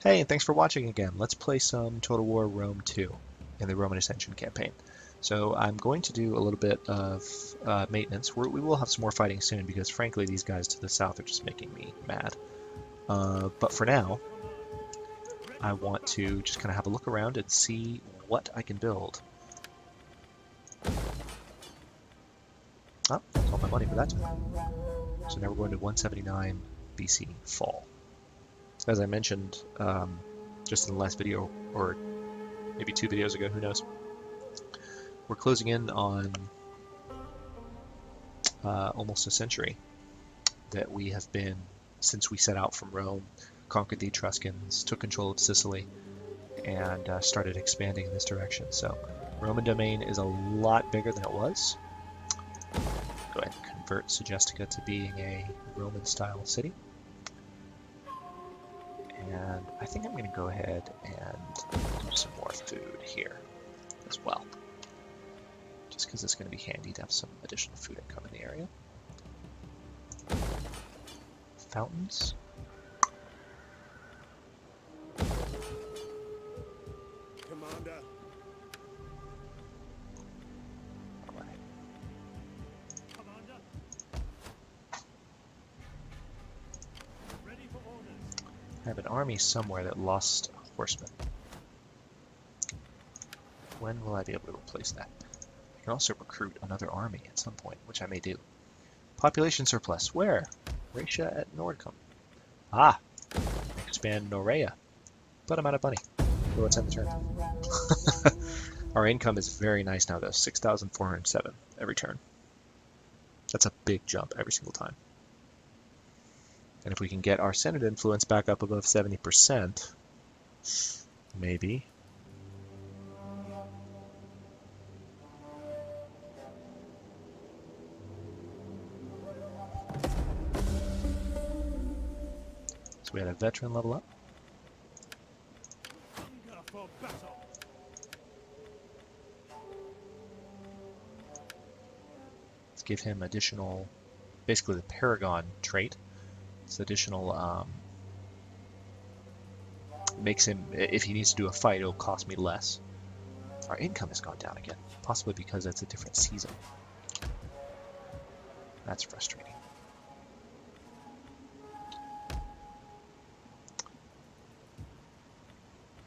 Hey, and thanks for watching again. Let's play some Total War Rome 2 in the Roman Ascension campaign. So I'm going to do a little bit of maintenance. We will have some more fighting soon because frankly these guys to the south are just making me mad. But for now, I want to just kind of have a look around and see what I can build. Oh, that's all my money for that time. So now we're going to 179 BC fall. As I mentioned just in the last video, or maybe 2 videos ago, who knows, we're closing in on almost a century that we have been, since we set out from Rome, conquered the Etruscans, took control of Sicily, and started expanding in this direction. So Roman domain is a lot bigger than it was. Go ahead and convert Segestica to being a Roman-style city. And I think I'm going to go ahead and do some more food here as well. Just because it's going to be handy to have some additional food income in the area. Fountains. Commander. All right. Commander. Ready for orders. I have an army somewhere that lost horsemen. When will I be able to replace that? I can also recruit another army at some point, which I may do. Population surplus. Where? Raetia at Nordcombe. Ah! Expand Norea. But I'm out of money. So let's end the turn. Our income is very nice now though. 6,407 every turn. That's a big jump every single time. And if we can get our Senate influence back up above 70%, maybe. So we had a veteran level up. Hunger for battle. Let's give him additional, basically the Paragon trait. It's additional, makes him, if he needs to do a fight, it'll cost me less. Our income has gone down again, possibly because it's a different season. That's frustrating.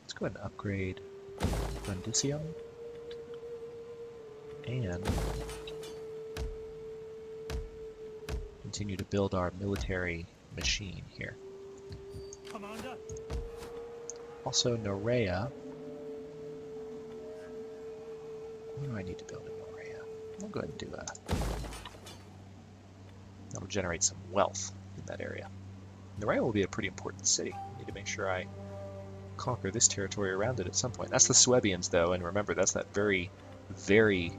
Let's go ahead and upgrade Brundisium and continue to build our military machine here. Commander. Also, Norea. What do I need to build in Norea? I'll go ahead and do that. That'll generate some wealth in that area. Norea will be a pretty important city. I need to make sure I conquer this territory around it at some point. That's the Suebians, though, and remember, that's that very, very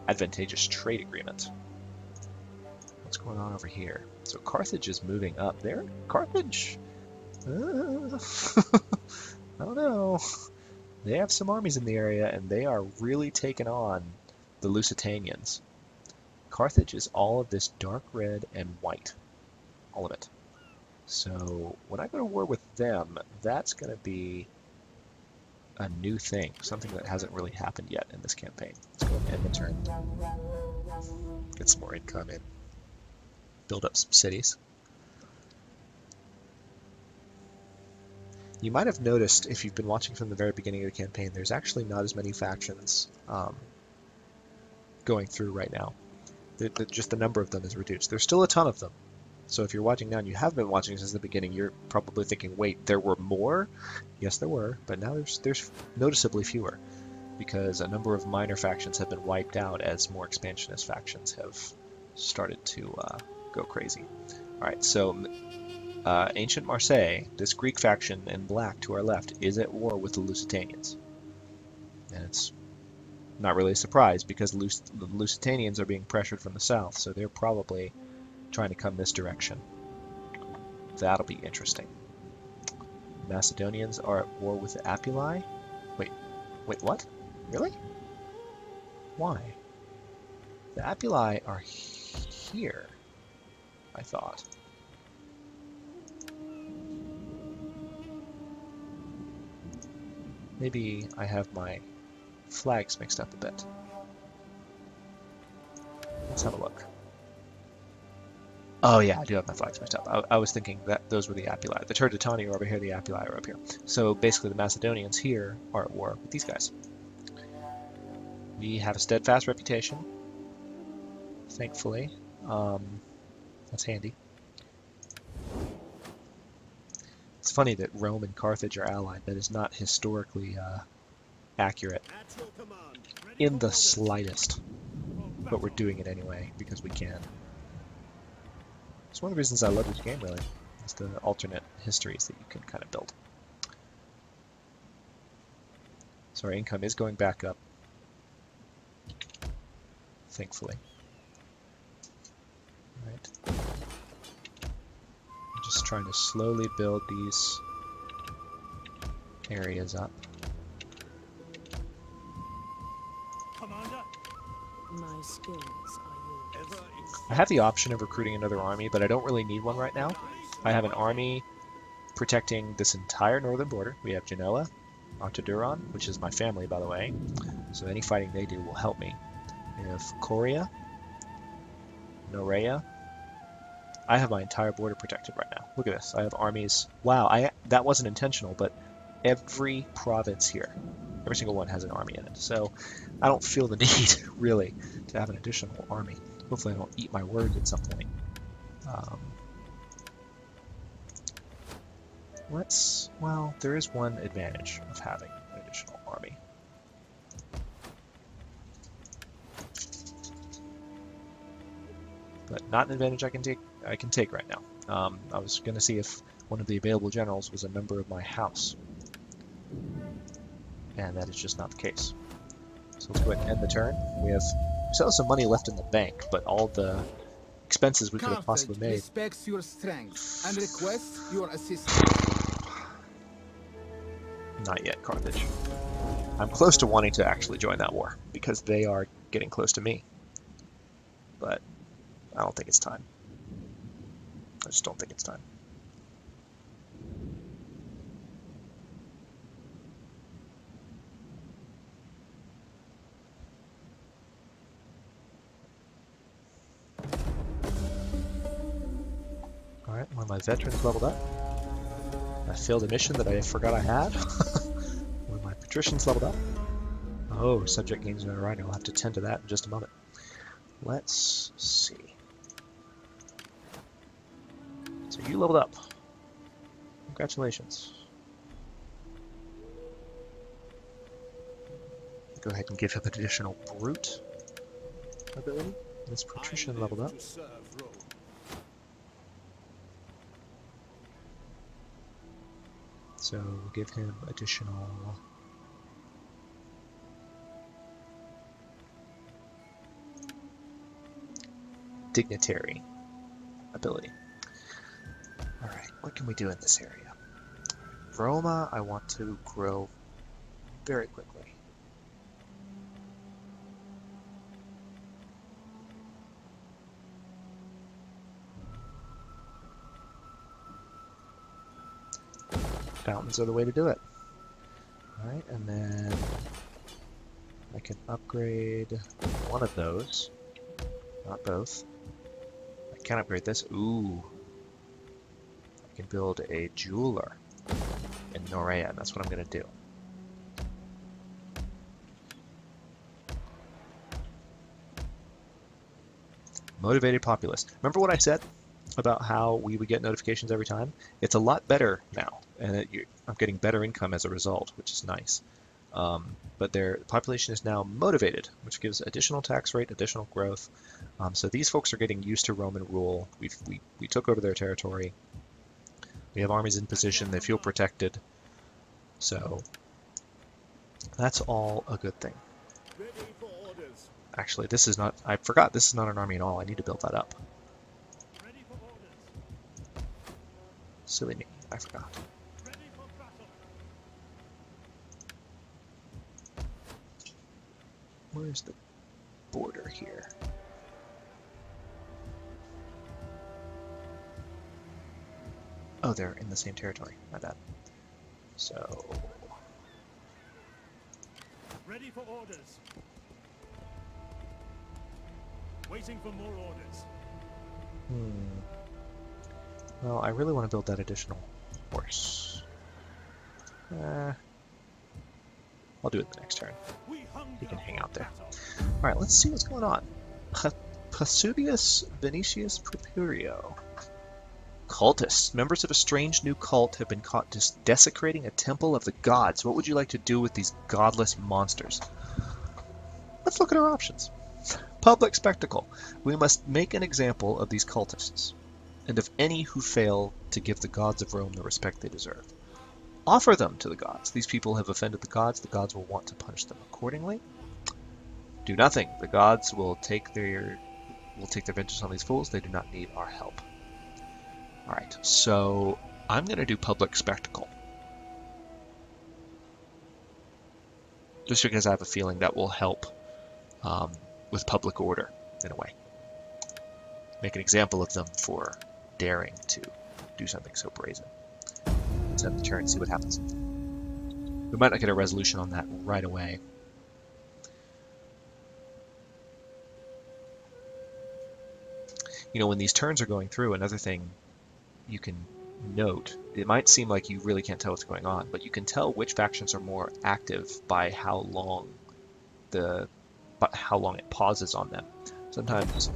advantageous trade agreement. What's going on over here? So Carthage is moving up. There? Carthage? I don't know. They have some armies in the area, and they are really taking on the Lusitanians. Carthage is all of this dark red and white. All of it. So when I go to war with them, that's going to be a new thing. Something that hasn't really happened yet in this campaign. Let's go ahead and end the turn. Get some more income in. Build up some cities. You might have noticed, if you've been watching from the very beginning of the campaign, there's actually not as many factions going through right now. Just the number of them is reduced. There's still a ton of them. So if you're watching now and you have been watching since the beginning, you're probably thinking, wait, there were more? Yes, there were, but now there's noticeably fewer because a number of minor factions have been wiped out as more expansionist factions have started to go crazy. All right, so Ancient Marseille, this Greek faction in black to our left, is at war with the Lusitanians. And it's not really a surprise because the Lusitanians are being pressured from the south, so they're probably trying to come this direction. That'll be interesting. Macedonians are at war with the Apuli. Wait, what? Really? Why? The Apuli are here, I thought. Maybe I have my flags mixed up a bit. Let's have a look. Oh yeah, I do have my flags mixed up. I was thinking that those were the Apuli. The Turdetani are over here, the Apuli are up here. So basically the Macedonians here are at war with these guys. We have a steadfast reputation, thankfully. That's handy. It's funny that Rome and Carthage are allied. That is not historically accurate At your command. Ready in for the orders. slightest, For but we're battle. doing it anyway because we can. It's one of the reasons I love this game, really. It's the alternate histories that you can kind of build. So our income is going back up, thankfully. Right. I'm just trying to slowly build these areas up. Commander. My skills are yours. Ever in I have the option of recruiting another army, but I don't really need one right now. I have an army protecting this entire northern border. We have Genoa, Octoduron, which is my family, by the way, so any fighting they do will help me. We have Coria, Norea. I have my entire border protected right now. Look at this. I have armies. Wow, that wasn't intentional, but every province here, every single one has an army in it. So I don't feel the need, really, to have an additional army. Hopefully I don't eat my words at some point. Well, there is one advantage of having an additional army. But not an advantage I can take right now. I was going to see if one of the available generals was a member of my house. And that is just not the case. So let's go ahead and end the turn. We still have some money left in the bank, but all the expenses we could have possibly Carthage made. respects your strength and requests your assistance. Not yet, Carthage. I'm close to wanting to actually join that war, because they are getting close to me. But I don't think it's time. I just don't think it's time. Alright, one of my veterans leveled up. I failed a mission that I forgot I had. One of my patricians leveled up. Oh, subject gains notoriety. I'll have to tend to that in just a moment. Let's see. So you leveled up. Congratulations. Go ahead and give him an additional brute ability. This patrician leveled up. to serve Rome. So we'll give him additional dignitary ability. Alright, what can we do in this area? Roma, I want to grow very quickly. Fountains are the way to do it. Alright, and then I can upgrade one of those, not both. I can upgrade this. Ooh. I can build a jeweler in Norea, and that's what I'm going to do. Motivated populace. Remember what I said about how we would get notifications every time? It's a lot better now, and I'm getting better income as a result, which is nice. But their population is now motivated, which gives additional tax rate, additional growth. So these folks are getting used to Roman rule. We took over their territory. We have armies in position. They feel protected. So that's all a good thing. Ready for orders. Actually, this is not, I forgot, this is not an army at all. I need to build that up. Ready for orders. Silly me, I forgot. Ready for battle. Where's the border here? Oh, they're in the same territory. My bad. So Ready for orders. Waiting for more orders. Well, I really want to build that additional horse. I'll do it the next turn. We hunger He can hang for out there. battle. Alright, let's see what's going on. Pasudius Venetius Properio. Cultists. Members of a strange new cult have been caught desecrating a temple of the gods. What would you like to do with these godless monsters? Let's look at our options. Public spectacle. We must make an example of these cultists, and of any who fail to give the gods of Rome the respect they deserve. Offer them to the gods. These people have offended the gods will want to punish them accordingly. Do nothing. The gods will take their vengeance on these fools. They do not need our help. Alright, so I'm going to do public spectacle. Just because I have a feeling that will help with public order, in a way. Make an example of them for daring to do something so brazen. Let's have the turn and see what happens. We might not get a resolution on that right away. You know, when these turns are going through, another thing you can note, it might seem like you really can't tell what's going on, but you can tell which factions are more active by how long it pauses on them. Sometimes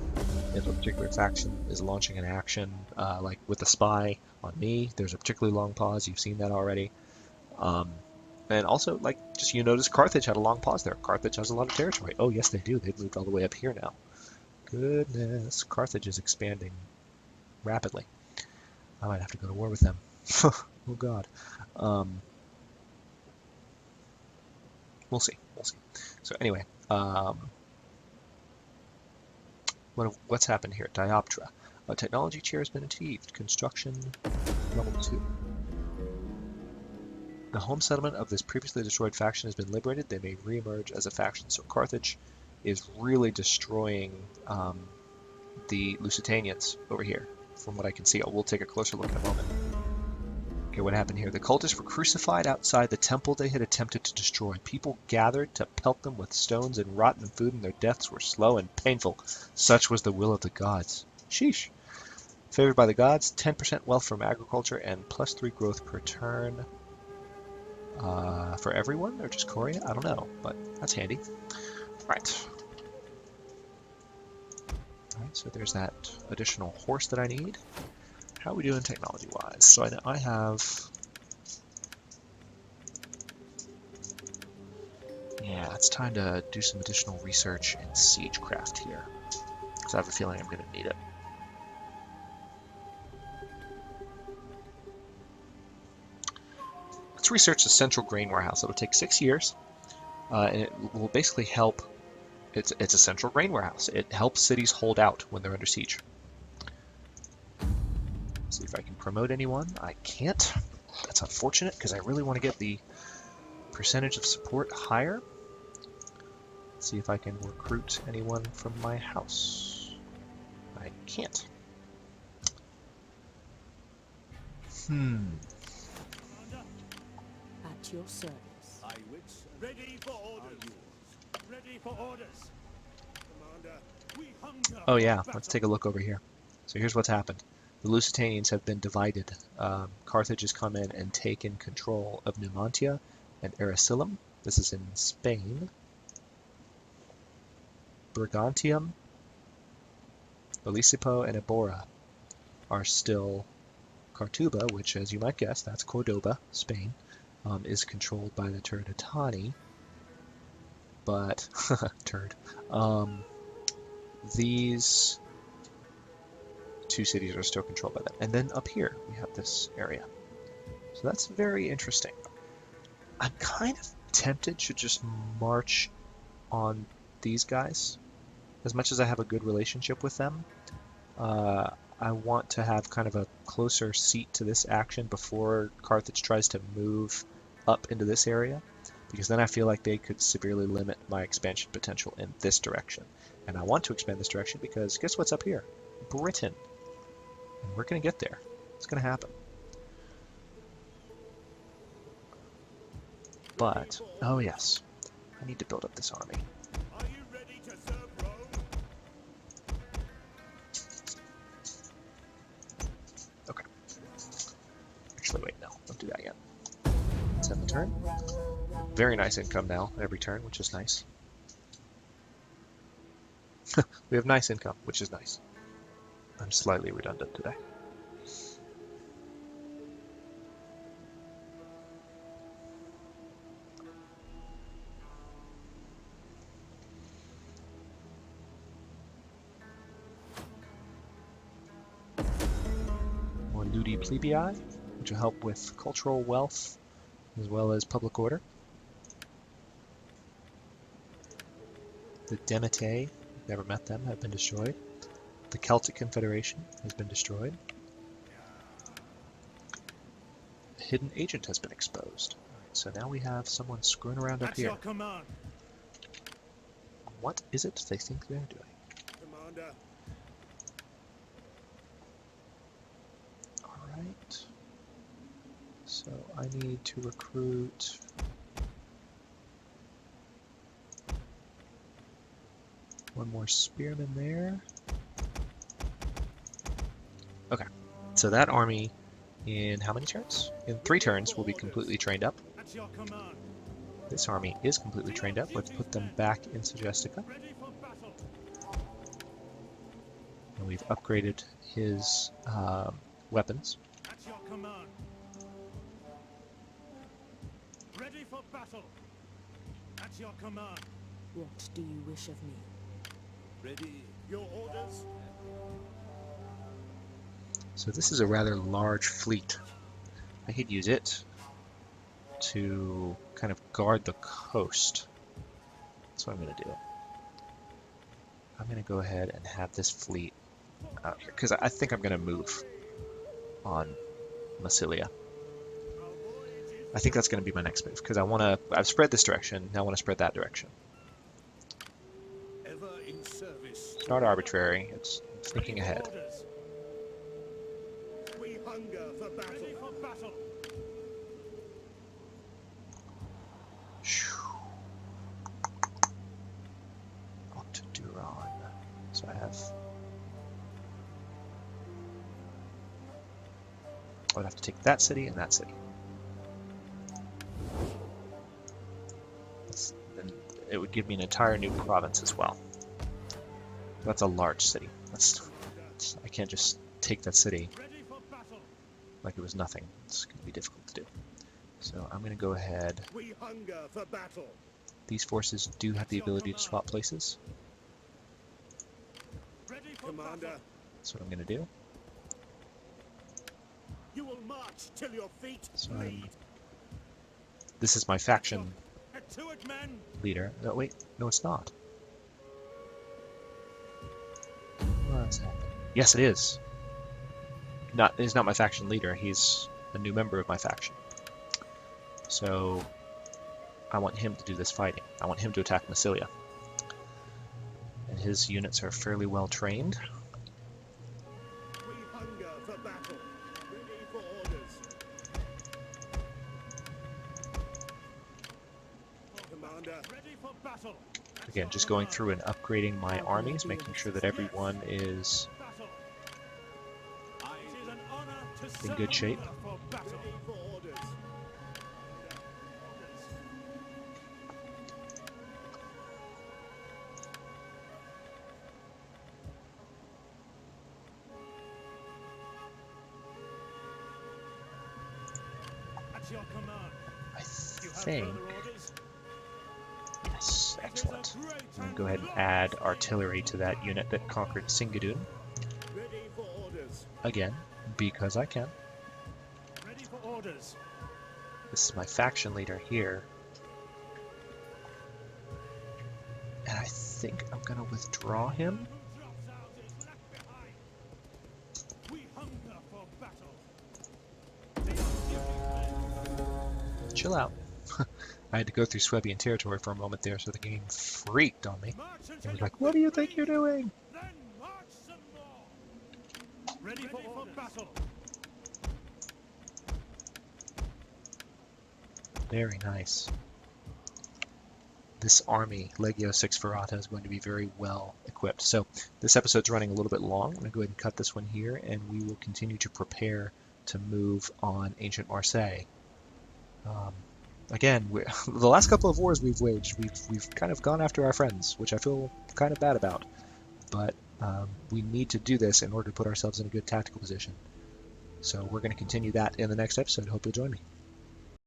if a particular faction is launching an action, like with the spy on me, there's a particularly long pause. You've seen that already. And also, like, just you notice Carthage had a long pause there. Carthage has a lot of territory. Oh, yes, they do. They've moved all the way up here now. Goodness, Carthage is expanding rapidly. I might have to go to war with them. Oh, God. We'll see. We'll see. So anyway, what's happened here? Dioptra. A technology chair has been achieved. Construction level 2. The home settlement of this previously destroyed faction has been liberated. They may re-emerge as a faction. So Carthage is really destroying the Lusitanians over here, from what I can see. We'll take a closer look in a moment. Okay, what happened here? The cultists were crucified outside the temple they had attempted to destroy. People gathered to pelt them with stones and rotten food, and their deaths were slow and painful. Such was the will of the gods. Sheesh. Favored by the gods, 10% wealth from agriculture and +3 growth per turn. For everyone, or just Korea? I don't know, but that's handy. Right. Alright, so there's that additional horse that I need. How are we doing technology-wise? So I have... Yeah, it's time to do some additional research in siegecraft here, because I have a feeling I'm going to need it. Let's research the central grain warehouse. It'll take 6 years, and it will basically help. It's a central grain warehouse. It helps cities hold out when they're under siege. See if I can promote anyone. I can't. That's unfortunate, because I really want to get the percentage of support higher. See if I can recruit anyone from my house. I can't. At your service. I wits ready for orders. Ready for orders. Commander, we hunger. Oh for yeah, battle. let's take a look over here. So here's what's happened. The Lusitanians have been divided. Carthage has come in and taken control of Numantia and Ericillum. This is in Spain. Brigantium, Belisipo, and Ebora are still Cortuba, which, as you might guess, that's Cordoba, Spain, is controlled by the Turdetani. But, turd. These two cities are still controlled by them. And then up here, we have this area. So that's very interesting. I'm kind of tempted to just march on these guys. As much as I have a good relationship with them, I want to have kind of a closer seat to this action before Carthage tries to move up into this area, because then I feel like they could severely limit my expansion potential in this direction. And I want to expand this direction because guess what's up here? Britain. And we're going to get there. It's going to happen. But, oh yes, I need to build up this army. Are you ready to serve Rome? Okay. Actually, wait, no. Don't do that yet. Let's end the turn. Very nice income now every turn, which is nice. We have nice income, which is nice. I'm slightly redundant today. More ludi plebii, which will help with cultural wealth as well as public order. The Demetae, never met them, have been destroyed. The Celtic Confederation has been destroyed. A hidden agent has been exposed. Alright, so now we have someone screwing around up At here. your command, What is it they think they're doing? Commander. Alright. So I need to recruit... one more spearman there. Okay, so that army in how many turns? In 3 turns will be completely trained up. At your command. This army is completely trained up. Let's put them back in Segestica. Ready for battle. And we've upgraded his weapons. At your command. Ready for battle. At your command. What do you wish of me? Ready. Your orders. So this is a rather large fleet. I could use it to kind of guard the coast. That's what I'm going to do. I'm going to go ahead and have this fleet out here, because I think I'm going to move on Massilia. I think that's going to be my next move, because I've spread this direction, now I want to spread that direction. Ever in service. It's not arbitrary, it's thinking Ready for ahead. orders. We hunger for battle. Ready for battle. Octoduron. So I would have to take that city and that city. Then it would give me an entire new province as well. That's a large city. I can't just take that city Ready for battle. like it was nothing. It's going to be difficult to do. So I'm going to go ahead. We hunger for battle. These forces do have the ability to swap places. Ready for Commander. battle. That's what I'm going to do. You will march till your feet So bleed. this is my faction Get to it, men. leader. No, wait. No, it's not. What's happening? Yes, it is. He's not my faction leader. He's a new member of my faction. So I want him to do this fighting. I want him to attack Massilia. And his units are fairly well trained. We hunger for battle. Ready for orders. Commander. Ready for battle. Again, just going through and upgrading my armies, making sure that everyone is Battle. It is an honor to in serve good shape. for battle. Ready for orders. At your command. I You have think. further orders? Yes, It is a excellent. great I'm and going to go ahead and glorious add fight. artillery to that unit that conquered Singadun. Ready for orders. Again, because I can. Ready for orders. This is my faction leader here. And I think I'm going to withdraw him. Who drops out is left behind. We hunger for battle. Chill out. I had to go through Swabian territory for a moment there, so the game freaked on me. March It until was your like, what do you feet think you're bleed. doing? Then march some more. Ready for battle. Very nice. this army, Legio Sixferata, is going to be very well equipped. So this episode's running a little bit long. I'm going to go ahead and cut this one here, and we will continue to prepare to move on Ancient Marseille. Again, the last couple of wars we've waged, we've kind of gone after our friends, which I feel kind of bad about. But we need to do this in order to put ourselves in a good tactical position. So we're going to continue that in the next episode. Hope you'll join me.